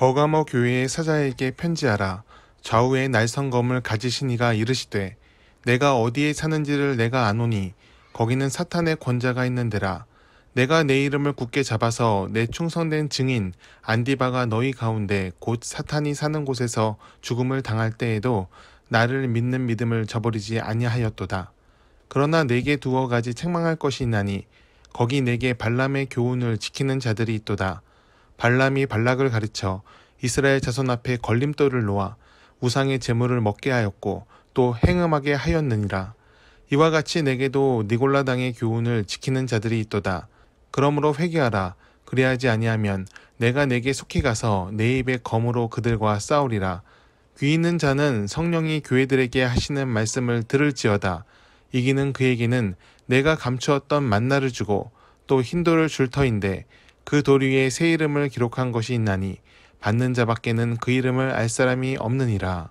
버가모 교회의 사자에게 편지하라. 좌우에 날성검을 가지신 이가 이르시되 내가 어디에 사는지를 내가 아노니 거기는 사탄의 권자가 있는 데라. 내가 내 이름을 굳게 잡아서 내 충성된 증인 안디바가 너희 가운데 곧 사탄이 사는 곳에서 죽음을 당할 때에도 나를 믿는 믿음을 저버리지 아니하였도다. 그러나 내게 두어 가지 책망할 것이 있나니 거기 내게 발람의 교훈을 지키는 자들이 있도다. 발람이 발락을 가르쳐 이스라엘 자손 앞에 걸림돌을 놓아 우상의 제물을 먹게 하였고 또 행음하게 하였느니라. 이와 같이 내게도 니골라 당의 교훈을 지키는 자들이 있도다. 그러므로 회개하라. 그리하지 아니하면 내가 내게 속히 가서 내 입의 검으로 그들과 싸우리라. 귀 있는 자는 성령이 교회들에게 하시는 말씀을 들을지어다. 이기는 그에게는 내가 감추었던 만나를 주고 또 흰돌을 줄 터인데 그 돌 위에 새 이름을 기록한 것이 있나니 받는 자밖에는 그 이름을 알 사람이 없느니라.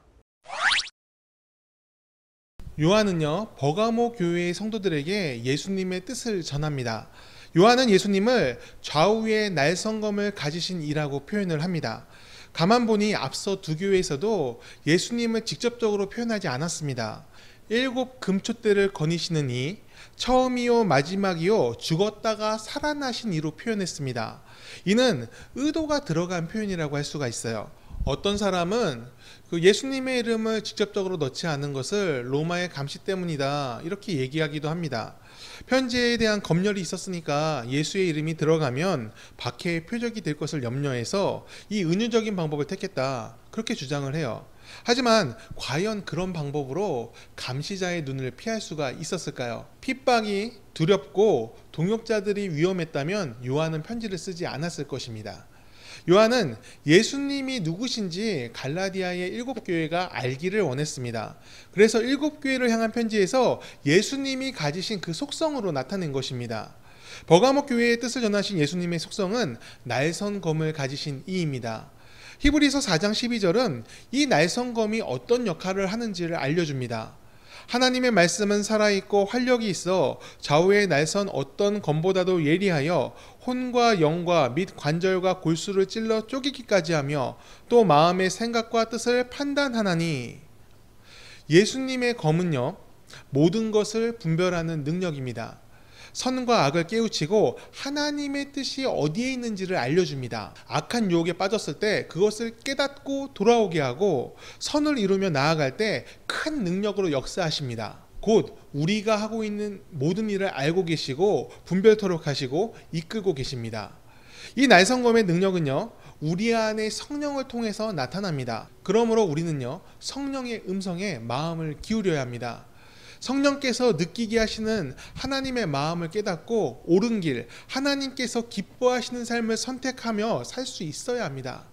요한은요, 버가모 교회의 성도들에게 예수님의 뜻을 전합니다. 요한은 예수님을 좌우에 날성검을 가지신 이라고 표현을 합니다. 가만 보니 앞서 두 교회에서도 예수님을 직접적으로 표현하지 않았습니다. 7 금촛대를 거니시는 이, 처음이요 마지막이요 죽었다가 살아나신 이로 표현했습니다. 이는 의도가 들어간 표현이라고 할 수가 있어요. 어떤 사람은 예수님의 이름을 직접적으로 넣지 않은 것을 로마의 감시 때문이다 이렇게 얘기하기도 합니다. 편지에 대한 검열이 있었으니까 예수의 이름이 들어가면 박해의 표적이 될 것을 염려해서 이 은유적인 방법을 택했다 그렇게 주장을 해요. 하지만 과연 그런 방법으로 감시자의 눈을 피할 수가 있었을까요? 핍박이 두렵고 동역자들이 위험했다면 요한은 편지를 쓰지 않았을 것입니다. 요한은 예수님이 누구신지 갈라디아의 7교회가 알기를 원했습니다. 그래서 7교회를 향한 편지에서 예수님이 가지신 그 속성으로 나타낸 것입니다. 버가모 교회의 뜻을 전하신 예수님의 속성은 날선검을 가지신 이입니다. 히브리서 4장 12절은 이 날성검이 어떤 역할을 하는지를 알려줍니다. 하나님의 말씀은 살아있고 활력이 있어 좌우의 날선 어떤 검보다도 예리하여 혼과 영과 및 관절과 골수를 찔러 쪼개기까지 하며 또 마음의 생각과 뜻을 판단하나니. 예수님의 검은요, 모든 것을 분별하는 능력입니다. 선과 악을 깨우치고 하나님의 뜻이 어디에 있는지를 알려줍니다. 악한 유혹에 빠졌을 때 그것을 깨닫고 돌아오게 하고 선을 이루며 나아갈 때 큰 능력으로 역사하십니다. 곧 우리가 하고 있는 모든 일을 알고 계시고 분별토록 하시고 이끌고 계십니다. 이 날성검의 능력은요, 우리 안에 성령을 통해서 나타납니다. 그러므로 우리는요, 성령의 음성에 마음을 기울여야 합니다. 성령께서 느끼게 하시는 하나님의 마음을 깨닫고 옳은 길, 하나님께서 기뻐하시는 삶을 선택하며 살 수 있어야 합니다.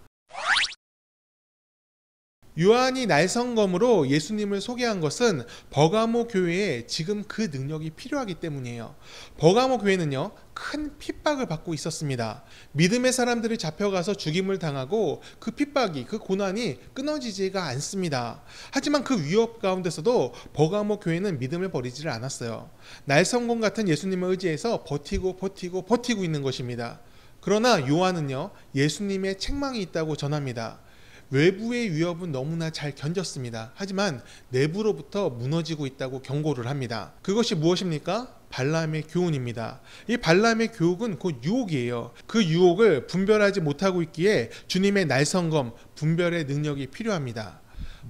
요한이 날성검으로 예수님을 소개한 것은 버가모 교회에 지금 그 능력이 필요하기 때문이에요. 버가모 교회는요, 큰 핍박을 받고 있었습니다. 믿음의 사람들이 잡혀가서 죽임을 당하고 그 핍박이, 그 고난이 끊어지지가 않습니다. 하지만 그 위협 가운데서도 버가모 교회는 믿음을 버리지를 않았어요. 날성검 같은 예수님을 의지해서 버티고 있는 것입니다. 그러나 요한은요, 예수님의 책망이 있다고 전합니다. 외부의 위협은 너무나 잘 견뎠습니다. 하지만 내부로부터 무너지고 있다고 경고를 합니다. 그것이 무엇입니까? 발람의 교훈입니다. 이 발람의 교훈은 곧 유혹이에요. 그 유혹을 분별하지 못하고 있기에 주님의 날성검, 분별의 능력이 필요합니다.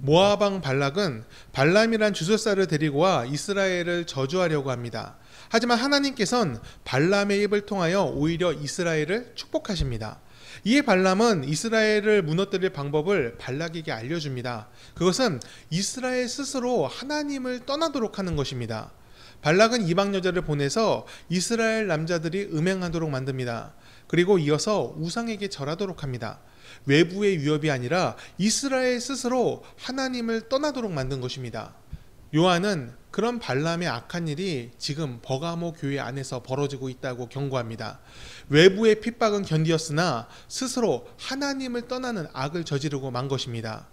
모압 왕 발락은 발람이란 주술사를 데리고 와 이스라엘을 저주하려고 합니다. 하지만 하나님께서는 발람의 입을 통하여 오히려 이스라엘을 축복하십니다. 이에 발람은 이스라엘을 무너뜨릴 방법을 발락에게 알려줍니다. 그것은 이스라엘 스스로 하나님을 떠나도록 하는 것입니다. 발락은 이방 여자를 보내서 이스라엘 남자들이 음행하도록 만듭니다. 그리고 이어서 우상에게 절하도록 합니다. 외부의 위협이 아니라 이스라엘 스스로 하나님을 떠나도록 만든 것입니다. 요한은 그런 발람의 악한 일이 지금 버가모 교회 안에서 벌어지고 있다고 경고합니다. 외부의 핍박은 견디었으나 스스로 하나님을 떠나는 악을 저지르고 만 것입니다.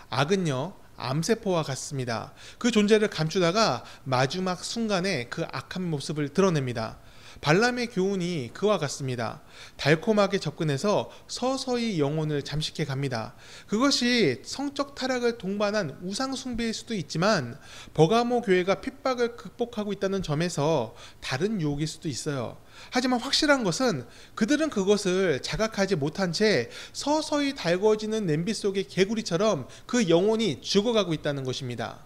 악은요, 암세포와 같습니다. 그 존재를 감추다가 마지막 순간에 그 악한 모습을 드러냅니다. 발람의 교훈이 그와 같습니다. 달콤하게 접근해서 서서히 영혼을 잠식해 갑니다. 그것이 성적 타락을 동반한 우상 숭배일 수도 있지만 버가모 교회가 핍박을 극복하고 있다는 점에서 다른 유혹일 수도 있어요. 하지만 확실한 것은 그들은 그것을 자각하지 못한 채 서서히 달궈지는 냄비 속의 개구리처럼 그 영혼이 죽어가고 있다는 것입니다.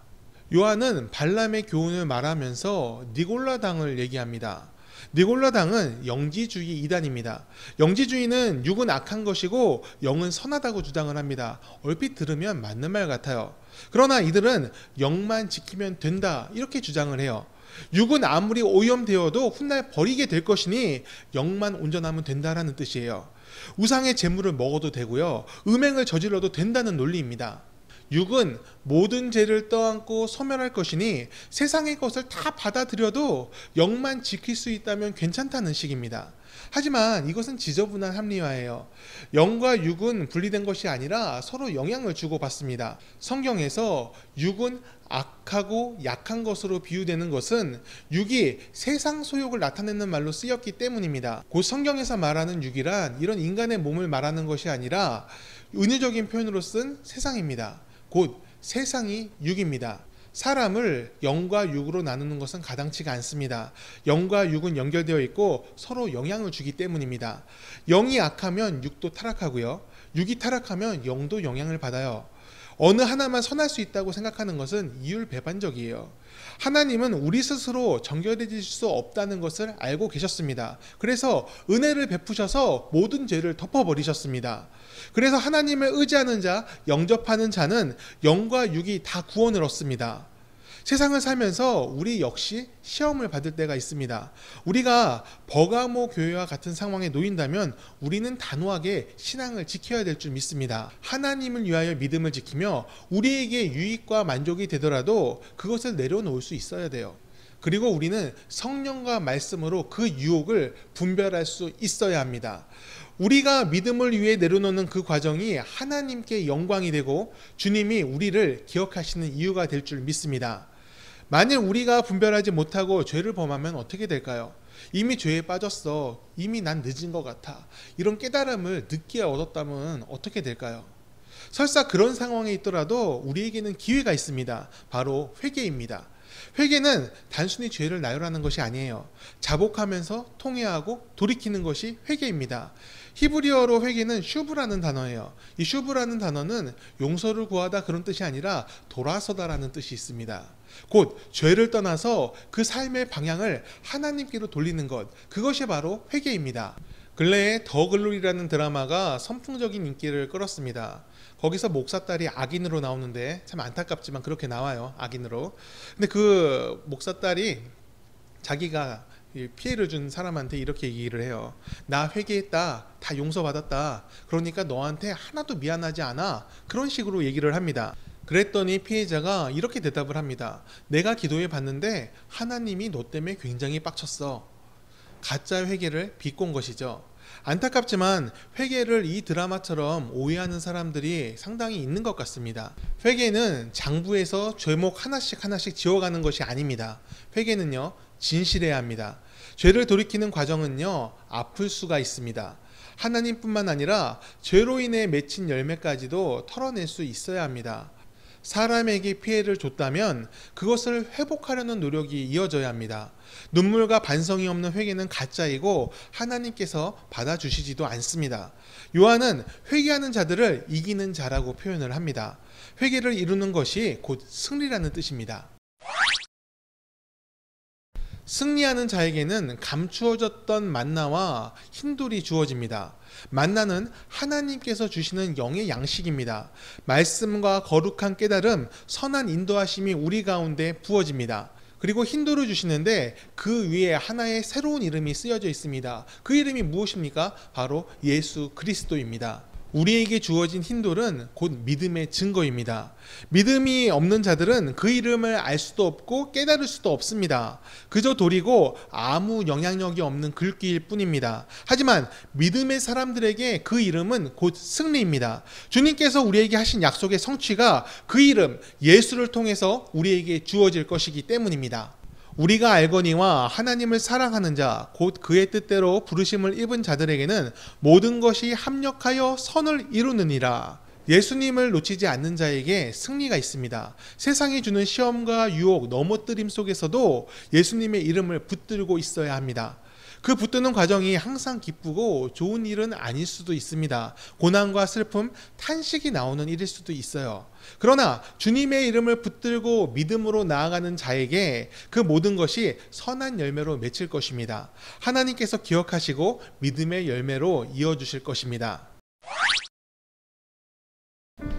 요한은 발람의 교훈을 말하면서 니골라당을 얘기합니다. 니골라당은 영지주의 이단입니다. 영지주의는 육은 악한 것이고 영은 선하다고 주장을 합니다. 얼핏 들으면 맞는 말 같아요. 그러나 이들은 영만 지키면 된다 이렇게 주장을 해요. 육은 아무리 오염되어도 훗날 버리게 될 것이니 영만 온전하면 된다라는 뜻이에요. 우상의 재물을 먹어도 되고요. 음행을 저질러도 된다는 논리입니다. 육은 모든 죄를 떠안고 소멸할 것이니 세상의 것을 다 받아들여도 영만 지킬 수 있다면 괜찮다는 식입니다. 하지만 이것은 지저분한 합리화예요. 영과 육은 분리된 것이 아니라 서로 영향을 주고받습니다. 성경에서 육은 악하고 약한 것으로 비유되는 것은 육이 세상 소욕을 나타내는 말로 쓰였기 때문입니다. 곧 성경에서 말하는 육이란 이런 인간의 몸을 말하는 것이 아니라 은유적인 표현으로 쓴 세상입니다. 곧 세상이 육입니다. 사람을 영과 육으로 나누는 것은 가당치가 않습니다. 영과 육은 연결되어 있고 서로 영향을 주기 때문입니다. 영이 악하면 육도 타락하고요. 육이 타락하면 영도 영향을 받아요. 어느 하나만 선할 수 있다고 생각하는 것은 이율배반적이에요. 하나님은 우리 스스로 정결해질 수 없다는 것을 알고 계셨습니다. 그래서 은혜를 베푸셔서 모든 죄를 덮어버리셨습니다. 그래서 하나님을 의지하는 자, 영접하는 자는 영과 육이 다 구원을 얻습니다. 세상을 살면서 우리 역시 시험을 받을 때가 있습니다. 우리가 버가모 교회와 같은 상황에 놓인다면 우리는 단호하게 신앙을 지켜야 될 줄 믿습니다. 하나님을 위하여 믿음을 지키며 우리에게 유익과 만족이 되더라도 그것을 내려놓을 수 있어야 돼요. 그리고 우리는 성령과 말씀으로 그 유혹을 분별할 수 있어야 합니다. 우리가 믿음을 위해 내려놓는 그 과정이 하나님께 영광이 되고 주님이 우리를 기억하시는 이유가 될 줄 믿습니다. 만일 우리가 분별하지 못하고 죄를 범하면 어떻게 될까요? 이미 죄에 빠졌어. 이미 난 늦은 것 같아. 이런 깨달음을 늦게 얻었다면 어떻게 될까요? 설사 그런 상황에 있더라도 우리에게는 기회가 있습니다. 바로 회개입니다. 회개는 단순히 죄를 나열하는 것이 아니에요. 자복하면서 통회하고 돌이키는 것이 회개입니다. 히브리어로 회개는 슈브라는 단어예요. 이 슈브라는 단어는 용서를 구하다 그런 뜻이 아니라 돌아서다라는 뜻이 있습니다. 곧 죄를 떠나서 그 삶의 방향을 하나님께로 돌리는 것, 그것이 바로 회개입니다. 근래에 더 글로리라는 드라마가 선풍적인 인기를 끌었습니다. 거기서 목사딸이 악인으로 나오는데 참 안타깝지만 그렇게 나와요. 악인으로. 근데 그 목사딸이 자기가 피해를 준 사람한테 이렇게 얘기를 해요. 나 회개했다. 다 용서받았다. 그러니까 너한테 하나도 미안하지 않아. 그런 식으로 얘기를 합니다. 그랬더니 피해자가 이렇게 대답을 합니다. 내가 기도해 봤는데 하나님이 너 때문에 굉장히 빡쳤어. 가짜 회개를 비꼰 것이죠. 안타깝지만 회개를 이 드라마처럼 오해하는 사람들이 상당히 있는 것 같습니다. 회개는 장부에서 죄목 하나씩 지워가는 것이 아닙니다. 회개는요, 진실해야 합니다. 죄를 돌이키는 과정은요, 아플 수가 있습니다. 하나님뿐만 아니라 죄로 인해 맺힌 열매까지도 털어낼 수 있어야 합니다. 사람에게 피해를 줬다면 그것을 회복하려는 노력이 이어져야 합니다. 눈물과 반성이 없는 회개는 가짜이고 하나님께서 받아주시지도 않습니다. 요한은 회개하는 자들을 이기는 자라고 표현을 합니다. 회개를 이루는 것이 곧 승리라는 뜻입니다. 승리하는 자에게는 감추어졌던 만나와 흰돌이 주어집니다. 만나는 하나님께서 주시는 영의 양식입니다. 말씀과 거룩한 깨달음, 선한 인도하심이 우리 가운데 부어집니다. 그리고 흰돌을 주시는데 그 위에 하나의 새로운 이름이 쓰여져 있습니다. 그 이름이 무엇입니까? 바로 예수 그리스도입니다. 우리에게 주어진 흰돌은 곧 믿음의 증거입니다. 믿음이 없는 자들은 그 이름을 알 수도 없고 깨달을 수도 없습니다. 그저 돌이고 아무 영향력이 없는 글귀일 뿐입니다. 하지만 믿음의 사람들에게 그 이름은 곧 승리입니다. 주님께서 우리에게 하신 약속의 성취가 그 이름 예수를 통해서 우리에게 주어질 것이기 때문입니다. 우리가 알거니와 하나님을 사랑하는 자, 곧 그의 뜻대로 부르심을 입은 자들에게는 모든 것이 합력하여 선을 이루느니라. 예수님을 놓치지 않는 자에게 승리가 있습니다. 세상이 주는 시험과 유혹, 넘어뜨림 속에서도 예수님의 이름을 붙들고 있어야 합니다. 그 붙드는 과정이 항상 기쁘고 좋은 일은 아닐 수도 있습니다. 고난과 슬픔, 탄식이 나오는 일일 수도 있어요. 그러나 주님의 이름을 붙들고 믿음으로 나아가는 자에게 그 모든 것이 선한 열매로 맺힐 것입니다. 하나님께서 기억하시고 믿음의 열매로 이어주실 것입니다.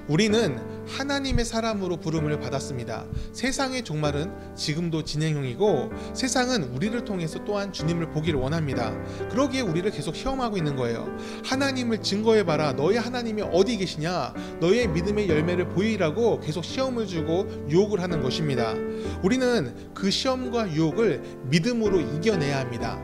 우리는 하나님의 사람으로 부름을 받았습니다. 세상의 종말은 지금도 진행형이고 세상은 우리를 통해서 또한 주님을 보기를 원합니다. 그러기에 우리를 계속 시험하고 있는 거예요. 하나님을 증거해봐라. 너희 하나님이 어디 계시냐? 너의 믿음의 열매를 보이라고 계속 시험을 주고 유혹을 하는 것입니다. 우리는 그 시험과 유혹을 믿음으로 이겨내야 합니다.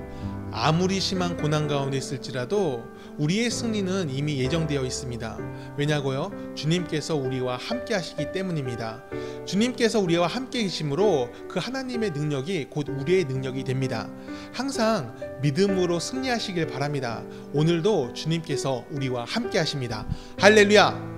아무리 심한 고난 가운데 있을지라도 우리의 승리는 이미 예정되어 있습니다. 왜냐고요? 주님께서 우리와 함께 하시기 때문입니다. 주님께서 우리와 함께 계심으로 그 하나님의 능력이 곧 우리의 능력이 됩니다. 항상 믿음으로 승리하시길 바랍니다. 오늘도 주님께서 우리와 함께 하십니다. 할렐루야!